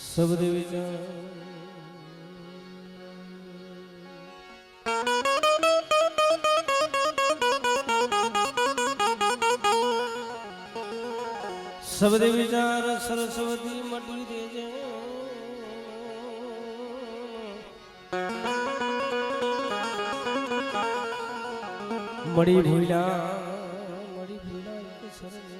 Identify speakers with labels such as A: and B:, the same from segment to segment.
A: શબ્દ વિચાર શબ્દ વિચાર સરસ્વતી મટી દેજે મળી ભૂલા એક સરને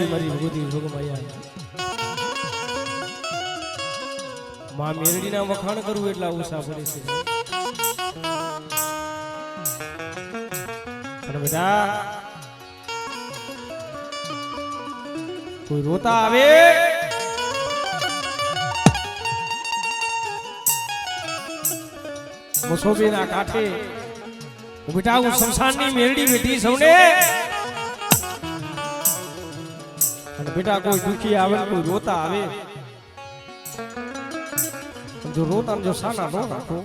A: મારી ભગવતી ભોગમાયા માં મેરડીના વખાણ કરવું એટલા ઉષા પડે છે અને બેટા કોઈ રોતા આવે મસોબીના કાંઠે બેટા હું શમશાનની મેરડી બેઠી સૌને બેટા કોઈ દુખી આવે કોઈ રોતા આવે જો રોતા જો સાના નો રાખો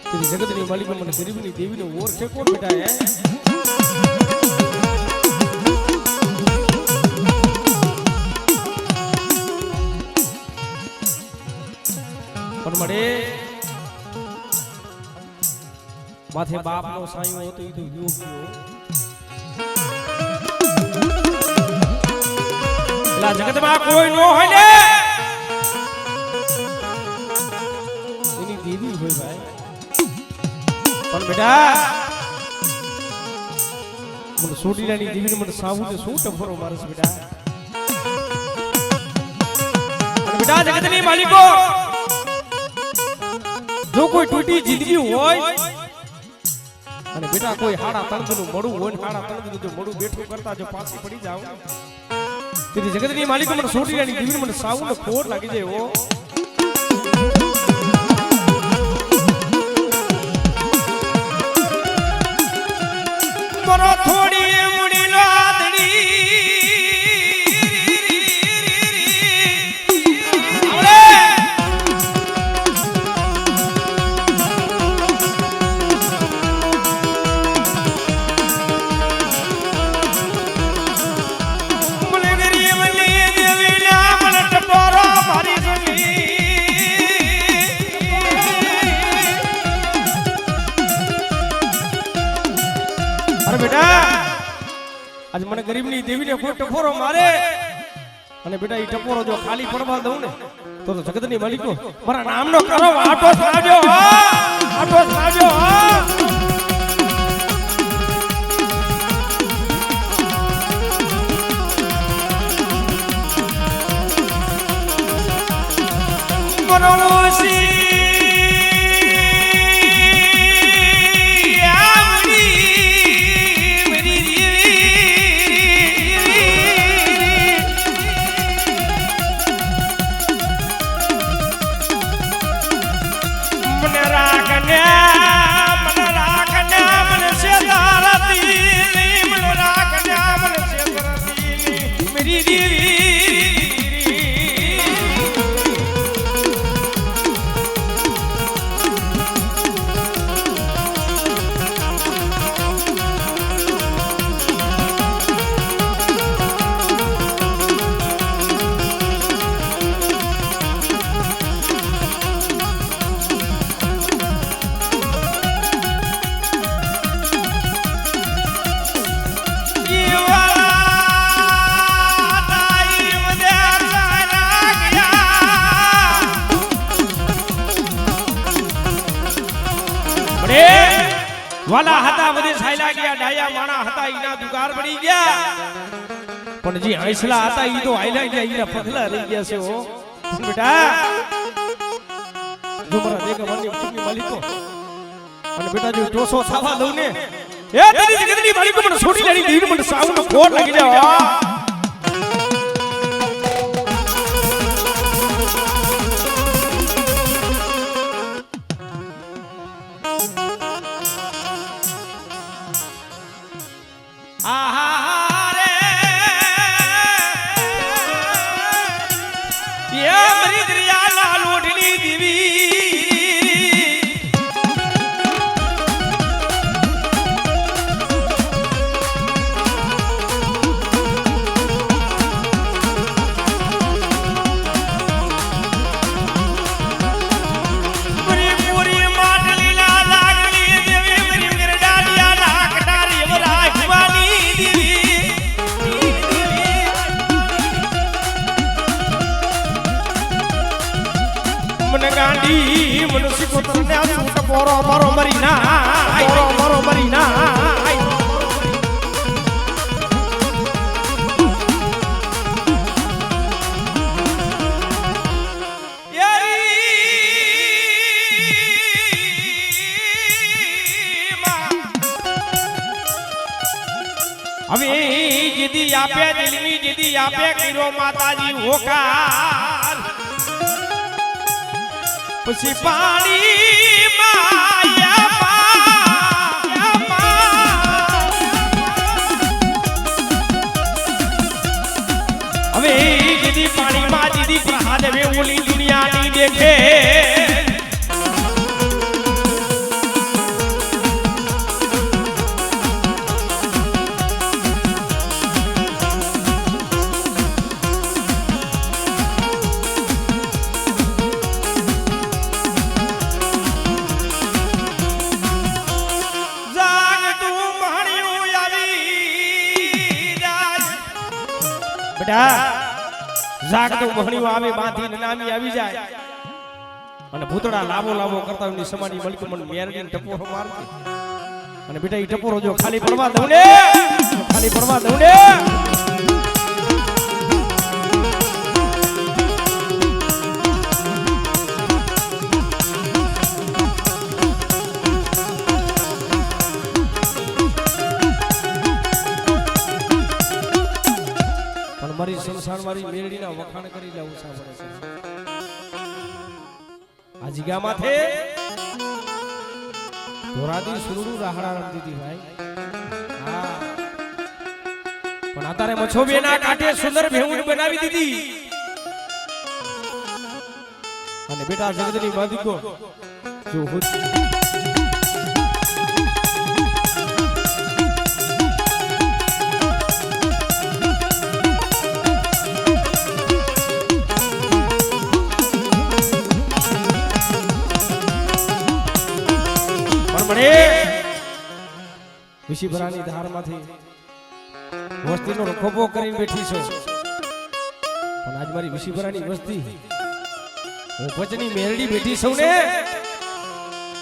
A: તેરી જગતની માલિકો મને ગરીબની દેવીનો ઓળખે કોણ બેટા હે પણ મળે માથે બાપનો સાયો હતો ઈ તો યોગ્યો જગતમાં કોઈ નો હોય ને એની દેવી હોય ભાઈ પણ બેટા મને સોટીલાની દેવીને મને સાવું ને શું ટફરો મારસ બેટા અને બેટા જગતની માલિકો જો કોઈ તૂટી જિંદગી હોય અને બેટા કોઈ હાડા તળદનું મળું હોય ને હાડા તળદનું જો મળું બેઠું કરતા જો પાછી પડી જાવ તેથી જગતની માલિકો મને સોટીલાની દેવીને મને સાવું ને ખોટ લાગી જાય ઓ મરો થોડી મુડી લાદડી આજ મને ગરીબની દેવીને કોઈ ટપોરો મારે અને બેટા ઈ ટપોરો જો ખાલી પડવા દઉં ને તો જગતની માલિકો મારા નામનો કરો આટો સાજો આટો સાજો મનોલોસી વાલા હતા બધે સાયલા ગયા ડાયા માણા હતા ઈના દુગાર પડી ગયા પણ જે હૈસલા હતા ઈ તો હાઈલા ગયા ઈના પગલા રહી ગયા છે ઓ બેટા જો મારા દેખ માની ઉઠની માલિકો અને બેટા જો ટોસો સાવા દઉં ને એ તેરી જગતની માલિકો મને છોડી લેની દેવી મને સાવનો ખોટ લાગી જાય मन गांडी मनुष्य को तरने सूट पोरो मरो मरीना पोरो मरो मरीना હવે જીદી આપે દિલની જીદી આપે કીરો માતાજી હોકાર પછી પાણી હવે જીદી પાણીમાં જીદી પ્રહાદ હવે ઓલી દુનિયાની દેખે જાગતું મોહણીઓ આવે બાંધી નામી આવી જાય અને ભૂતડા લાવો લાવો કરતા એની સમાડી મલક મન મેરડી ટપોરો મારતી અને બેટા ઈ ટપોરો જો ખાલી પડવા દઉં ને ખાલી પડવા દઉં ને મારી સંસાર મારી મેરડીના વખાણ કરી લેવું સાંભળે છે આ જીગા માથે ધોરાદી સુરડું રાહડા રમતી હતી ભાઈ હા પણ અત્યારે મછોબેના કાંઠે સુંદર ભેઉણ બનાવી દીધી અને બેટા જગતની બાદકો જો વિશીભરાની ધારમાંથી વસ્તીનો રખોપો કરીને બેઠી છો પણ આજ મારી વિશીભરાની વસ્તી હું પચની મેરડી બેઠી છું ને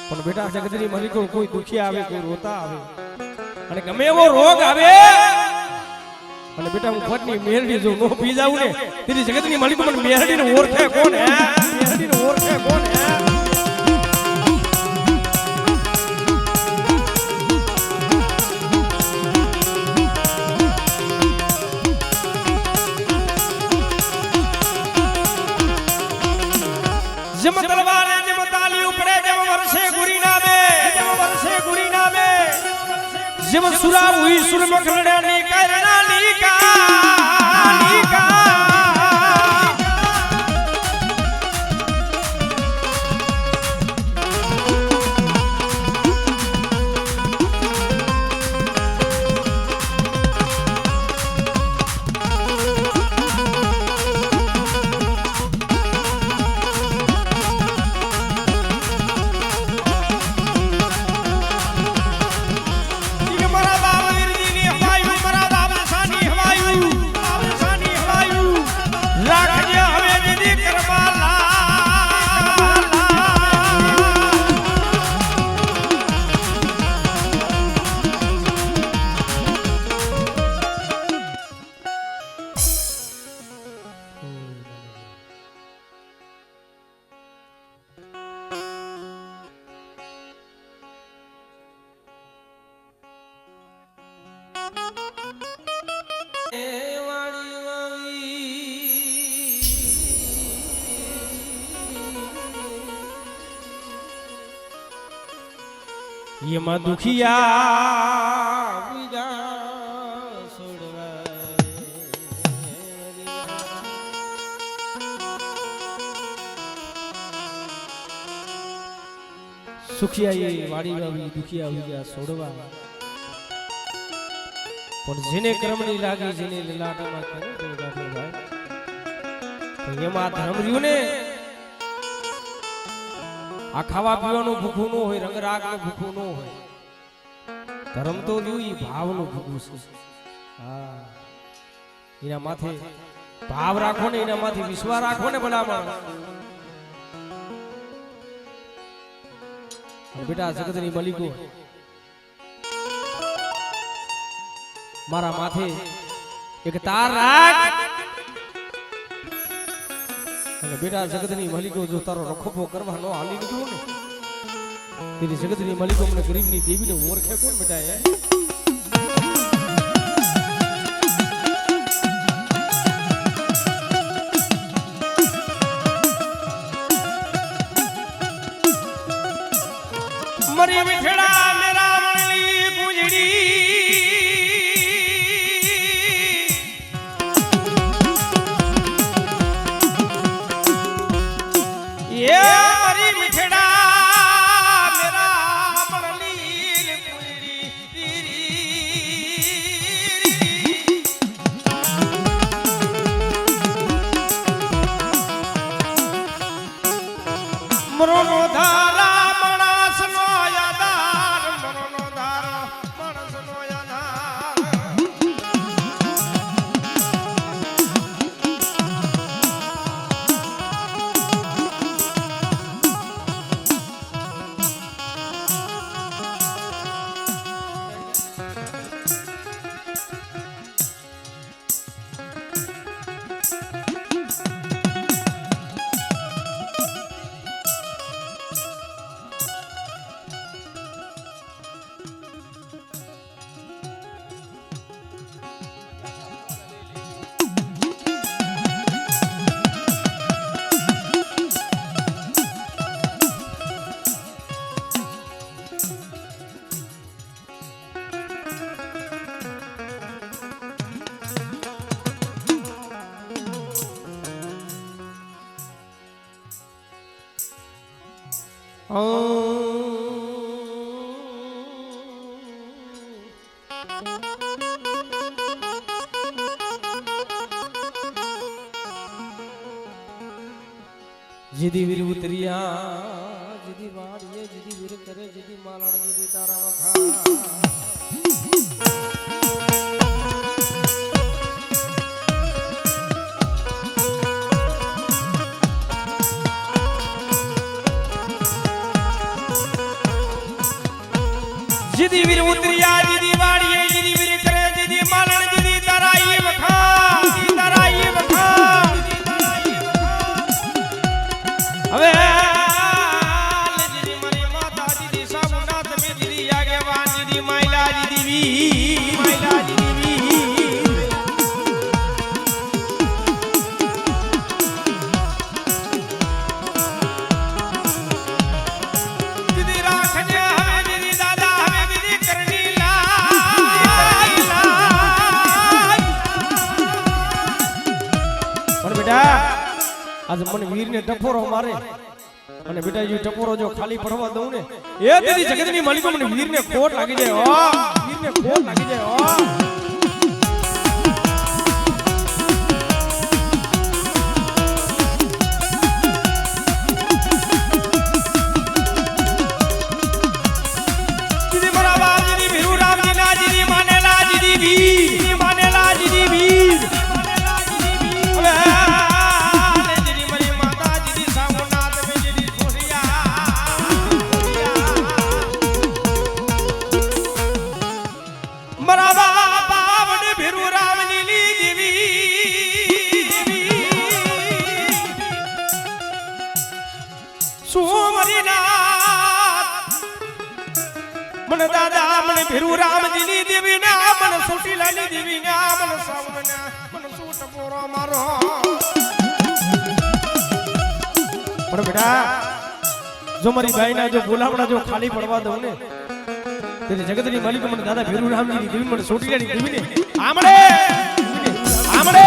A: પણ બેટા જગતની માલિકો કોઈ દુખી આવે કોઈ રોતા આવે અને ગમે એવો રોગ આવે અને બેટા હું પચની મેરડી જો નો પી જાઉં ને તેની જગતની માલિકો મને મેરડીને ઓળખે કોણ હે મેરડીને ઓળખે કોણ હે जम तलवार जम ताली उपड़े जम वर्षे गुरी नामे जम सुरा हुई सुर मखलड़े नी करना नीका ये मां दुखिया સુખિયા એ વાડી વાવી દુખિયા વિયા છોડવા પણ જેને કર્મની લાગી જેને લીલાટામાં કરે તો ભાઈ તો એમાં ધર્મ રહ્યું ને આ ખાવા પીવાનું ભૂખું ન હોય રંગ રાગ નું ભૂખું ન હોય ધર્મ તો રહ્યું ઈ ભાવ નું ભૂખું છે હા એના માથે ભાવ રાખો ને એના માથે વિશ્વાસ રાખો ને ભલા માણસ બેટા જગતની મલિકો મારા માથે એક તાર રાખ અને બેટા જગતની મલિકો જો તારો રખોપો કરવા નો હાલી નીકળું ને તેરી જગતની મલિકો મને ગરીબની દેવીને ઓળખે કોણ બેટા એ મરી વિઠડા મેરા મણલી ગુંજડી ये मरी मिठड़ा मेरा मणली गुंजड़ी मरोनो धारा जिदी वीर उतरिया जिदी वाड़िए जिदी वीर करे जिदी मालाण जिदी तारा वखा जिदी वीर उतरिया जिदी वाड़िए जिदी वीर करे जिदी मालाण जिदी तारा ये वखा तारा ये वखा હવે જીદી મારી માતા જીદી સામુનાથ મે જીદી આગેવાન જીદી માયલા જીદી વી માયલા જીદી વી જીદી રાખજે હવે જીદી દાદા હવે જીદી કરની લાય પણ બેટા आज मन वीर ने टपोरो मारे અને બેટા જે ટપોરો જો ખાલી પડવા દઉં ને એ તેરી જગતની માલિકો મને વીર ને ખોટ લાગી જાય વીર ને ખોટ લાગી જાય જીદી મારા બાપ જીદી ભીરુ રામજી ના જીદી માનેલા જીદી વીર માનેલા જીદી વીર मन दादा मन भीरू रामजी नी देवी ने मन सोटीला नी देवी ने मन सावन ने मन सूट पोरो मारो पर बेटा जो मारी भाई ना जो बोलावड़ा जो खाली पड़वा दो ने तेरे जगत नी मालिक मन दादा भीरू रामजी नी देवी मन सोटीला नी देवी ने आमड़े आमड़े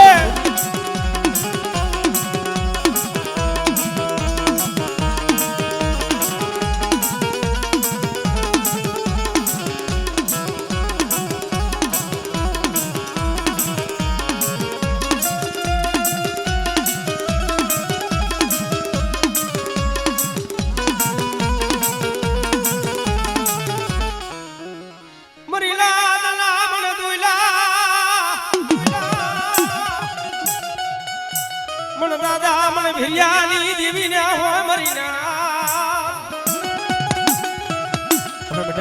A: मन दादा मन भिरियानी देवी ने हो मरीना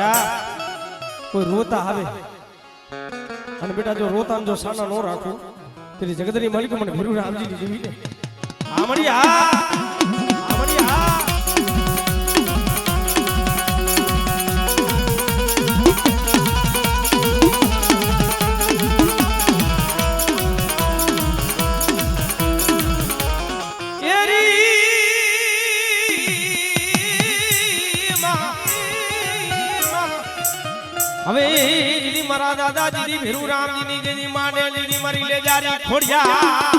A: રાજા કોઈ રોતા આવે અને બેટા જો રોતા જો સાના નો રાખું તેરી જગતની માલિક મને ભીરું રામજી ની દેવી ને આમડી આ હવે જીની મારા દાદાજી ભીરું રામજી ની જેની માને જીની મારી લે જારી ખોડિયા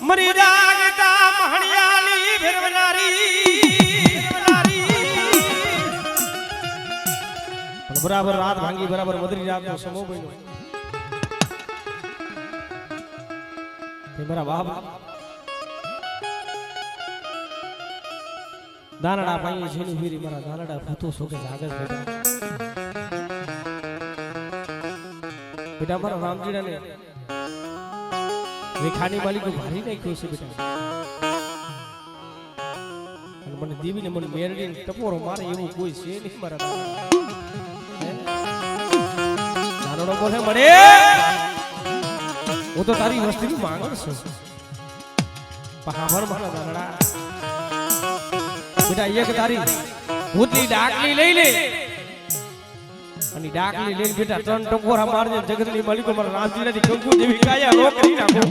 A: મરી જાગતા મહણિયાલી ભેરવનારી બરાબર રાત ભાંગી બરાબર મદરી રાતનો સમો બન્યો તે મારા બાપ દાનડા પાણી જેની ફીરી મારા દાનડા ફૂતો સોકે જાગત બેટા મારા રામજીડા ને રેખાની માલિકો ભારી નાખ્યો છે બેટા અને મને દેવીને મને મેરડીને ટપોરો મારે એવું કોઈ છે નહીં મારા દાનડો બોલે મળે હું તો તારી વસ્તીની માંગણ છું પહાવર મારા દાનડા બેટા એક તારી ભૂતની ડાકલી લઈ લે અને ડાકલી લઈને બેટા ત્રણ ટકોરા મારજે જગતની માલિકો મારા રામજી નથી કંકુ જેવી કાયા નો કરી નાખો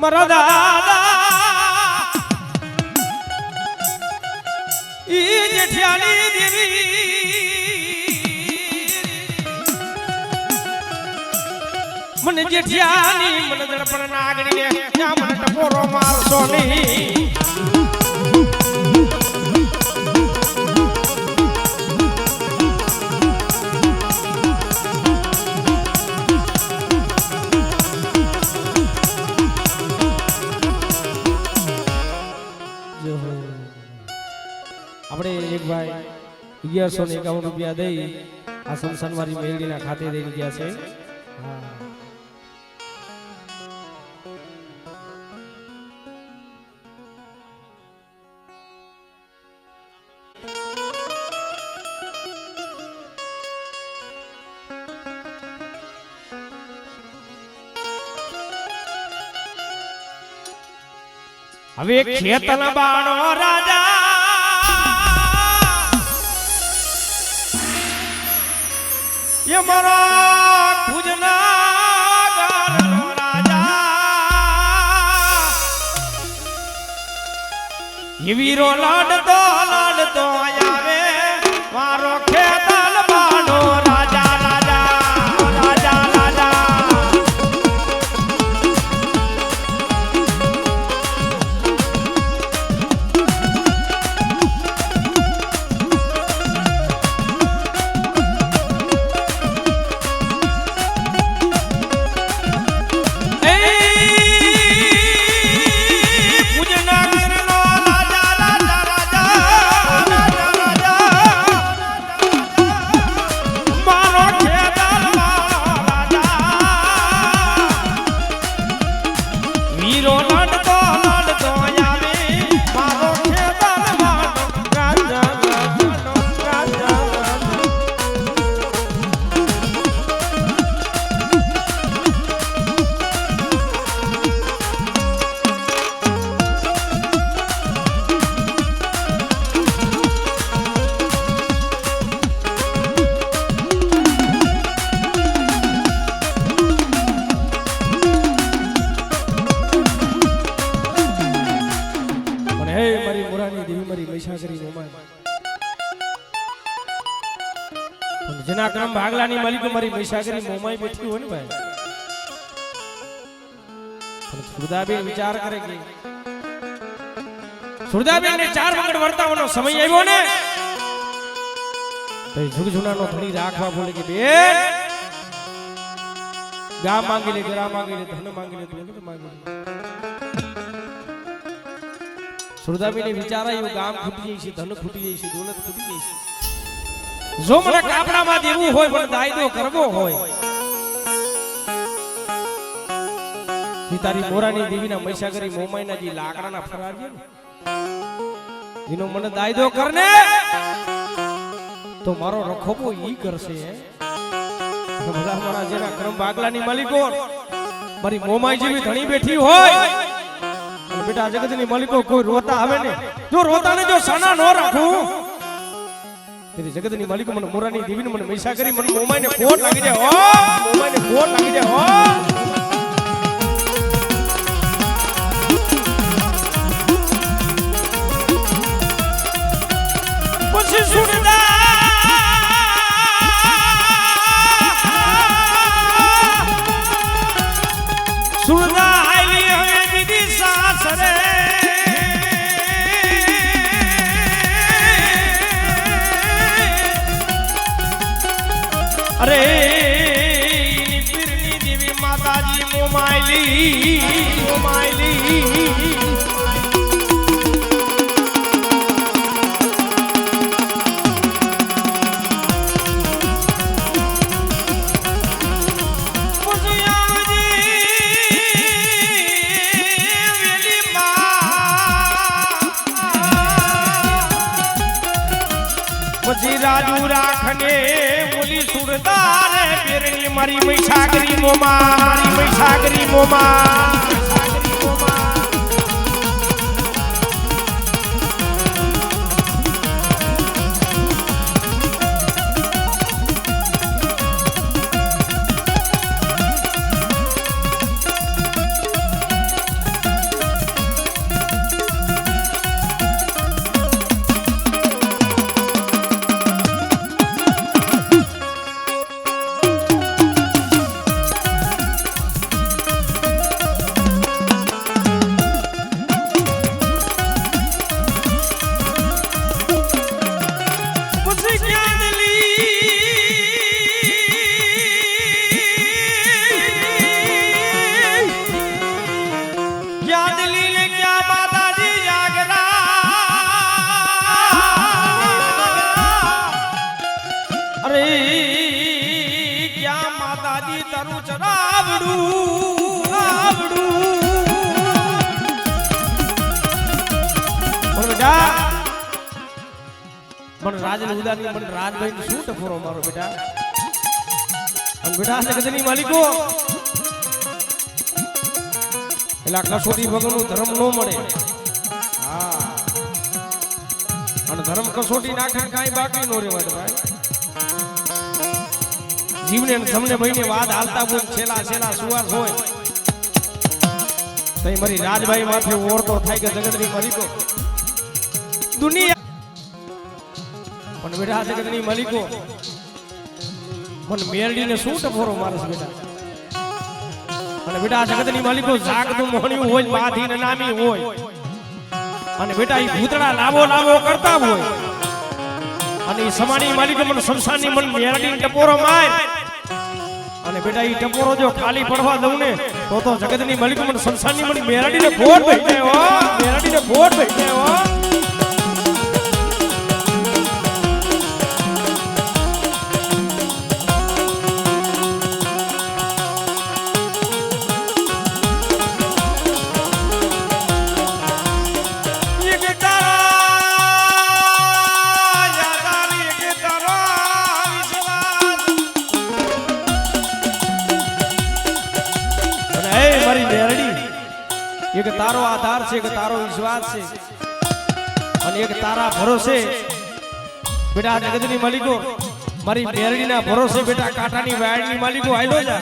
A: મારા દાદા ઈ જેઠિયાની દેવી મને જેઠિયાની મને દડપણ નાગણી ને ત્યાં મને ટપોરો મારશો નહીં આપણે એક ભાઈ 1151 રૂપિયા દઈ આ સંસાનવારી મેળડીના ખાતે દઈ ગયા છે હવે ખેતન બાણો રાજા ये मरा खुजना गानो राजा ये वीरो लाडतो आवे मारो खेतल बानो राजा राजा राजा राजा जना क्रम भागलानी मालिक मारी मैसागरी मोमाई बैठी हो ने भाई सुरदाबेन विचार करेगी सुरदाबेन ने 4 मंगळ वर्तावनो समय આવ્યો ને તો જુગ જુનાનો ધણી રાખવા બોલે કે બેન ગા માંગી લે, ગરા માંગી લે, ધન માંગી લે, દોલત માંગી લે. સુરદાબીને વિચારાયું ગામ ખૂટી જાય છે, ધન ખૂટી જાય છે, દોલત ખૂટી જાય છે. જો મને કાપડામાં દેવું હોય પણ દાયદો કરવો હોય, તારી મોરાની દેવીના મહીસાગરી મોમાઈના જે લાકડાના ફરાર છે ને એનો મને દાયદો કરને તો મારો રખોપો ઈ કરશે. બધા મારા જેના કરમ બાગલાની માલિકો મારી મોમાઈ જેવી ધણી બેઠી હોય અને બેટા જગતની માલિકો કોઈ રોતા આવે ને, જો રોતા ને જો સાના નો રાખું તેરી જગતની માલિકો મને મોરાની દેવીને મને મહીસાગરી મને મોમાઈને કોટ લાગી જાય હો, મોમાઈને કોટ લાગી જાય હો. પછી સુરદા આઈ હવે દીદી સાસરે અરે પીરની દેવી માતાજી મોમાઈલી રાજુ રાખને બોલી સુરદાર પેરની મારી મહીસાગરી મોમાં मन राज उदानी मन राज भाई ने शू टफोरो मारो बेटा अन बेटा जगतनी मालिको एला कसोटी वगरनु धर्म नो मळे हां अन धर्म कसोटी नाखे काई बाकी नो रेवा भाई जीवने તમને ભાઈને વાત હાલતા બોલ છેલા છેલા સુવાસ હોય તઈ મારી રાજભાઈ માથે ઓરતો થાય કે જગતની માલિકો દુનિયા પણ બેટા જગતની માલિકો મન મેરડીને શું ટફોરો મારસ બેટા અને બેટા જગતની માલિકો જાગતું મોહણ્યું હોય બાધીને નામી હોય અને બેટા ઈ ભૂતડા લાવો લાવો કરતા હોય અને ઈ સમાની માલિકો મન સંસારની મન મેરડીને ટપોરો માર અને બેટા ઈ ટપોરો જો ખાલી પડવા દઉં ને તો જગતની માલિકો મન સંસારની મન મેરડીને ફોડ ભઈ જાય હો, મેરડીને ફોડ ભઈ જાય હો. एक तारो आधार से, एक तारो विश्वास से और एक तारा भरोसे बेटा जगतनी मालिको मारी मेरडीना भरोसे बेटा काटानी वायडनी मालिको आइलो जा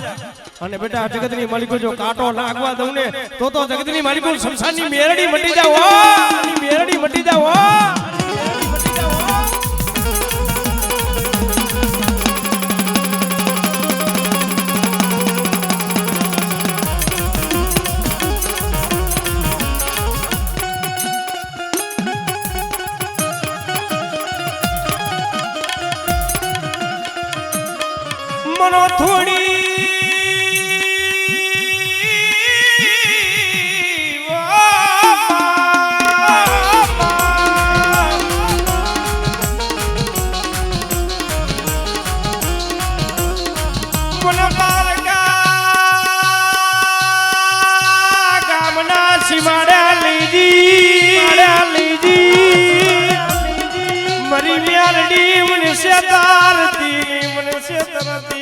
A: અને બેટા જગતની માલિકો જો કાટો નાખવા દઉં ને તો જગતની માલિકો શમશાનની મેરડી મટી જાવ હો, મેરડી મટી જાવ હો. થોડી મરી મ્યાલડી મને શેતારતી મને શેતારતી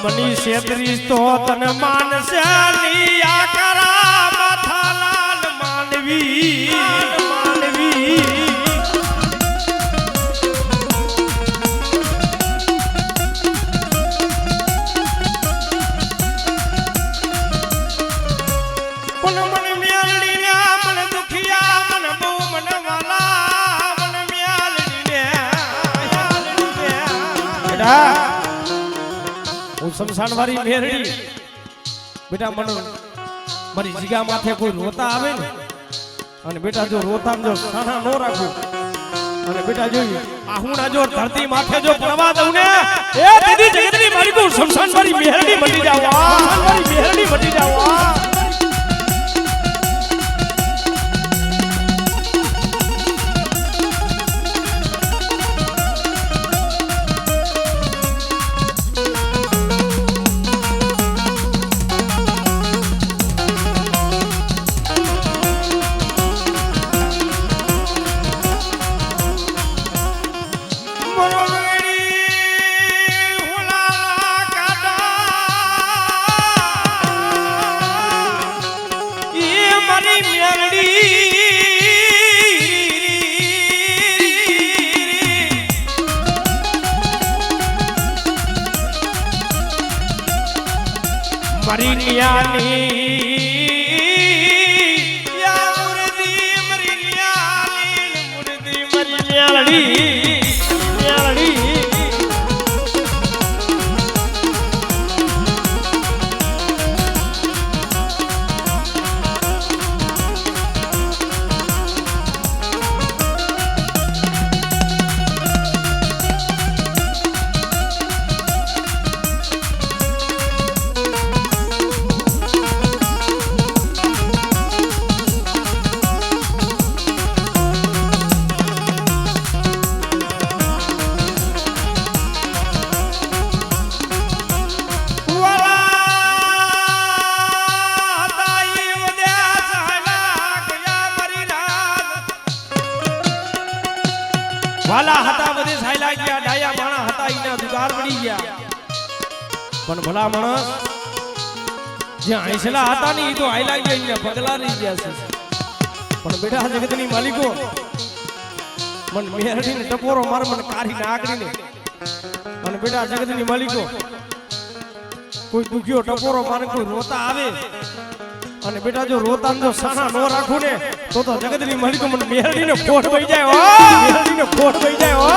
A: મની શેતરી તો તને માનસાની આકરા માથાલાલ માનવી માનવી હું શમશાન વાળી મેરડી બેટા મને મારી જીગા માથે કોઈ રોતા આવે ને અને બેટા જો રોતા જો સાના નો રાખું અને બેટા જોઈ આહુણા જો ધરતી માથે જો પ્રવા દઉં ને એ દીદી જગતની મારી કો શમશાન વાળી મેરડી બની જાવ શમશાન વાળી મેરડી બની જાવ વાલા હતા બધે સાયલા ગયા ડાયા માણા હતા ઈના દુગાર પડી ગયા પણ ભલા માણસ જે આઈસલા હતા ને ઈ તો આયલા ગયા ઈના પગલા રહી ગયા છે પણ બેટા જગતની માલિકો મન મેરડીને ટપોરો માર મન કાઢી નાગડીને અને બેટા જગતની માલિકો કોઈ દુખ્યો ટપોરો મારે કોઈ રોતા આવે અને બેટા જો રોતા જો સાના નો રાખું ને તો જગતની માલિકો મને મેરડીને ખોટ વઈ જાય હો મેરડીને ખોટ વઈ જાય હો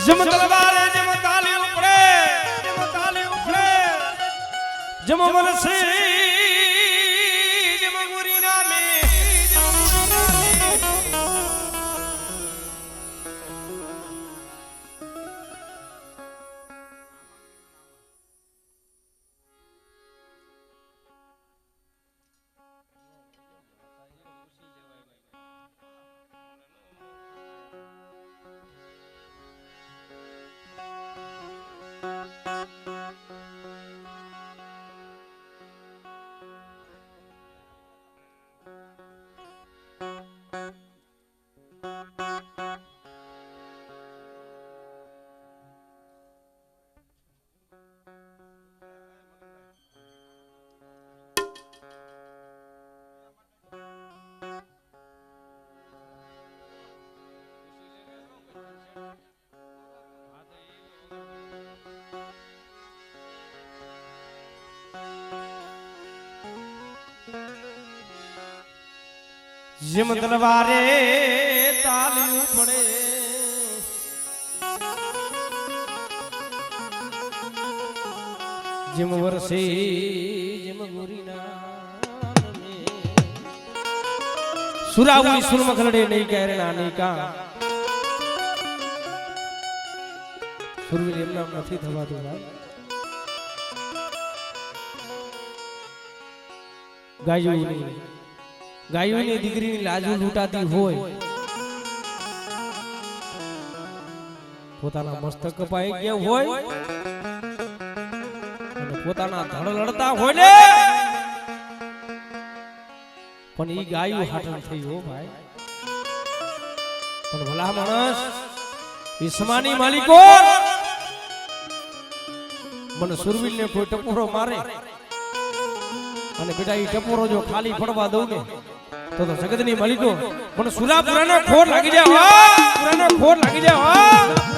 A: જમ તલવારે જમ તાલી ઉપડે જમ વરસે જમ ગુરી નામે જેમ તલવારે તાલ્યું પડે જેમ વરસે જેમ ગોરીના સુરાવની સુરમખ લડે નહીં ક્યારે નાની કા સુરવીર એમના નથી થવાતું ભાઈ ગાયોની દીકરીની લાજુ લૂંટાતી હોય પોતાના મસ્તક કપાઈ ગયા હોય અને પોતાના ધડ લડતા હોય ને પણ ઈ ગાયું હાટણ થઈ હો ભાઈ પણ ભલા માણસ ઈસમાની માલિકો મને સુરવીરને કોઈ ટપોરો મારે અને બેટા ઈ ટપોરો જો ખાલી પડવા દઉં ને તો જગતની માલિકો મને સુરાપુરાનો ખોર લાગી જાય પુરાનો ખોર લાગી જાય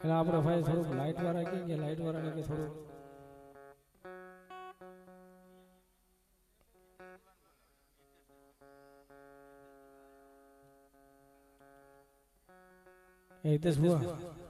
A: એટલે આપણે ભાઈ થોડુંક લાઈટ વાળા કે લાઈટ વાળાને કે થોડું એ તો શું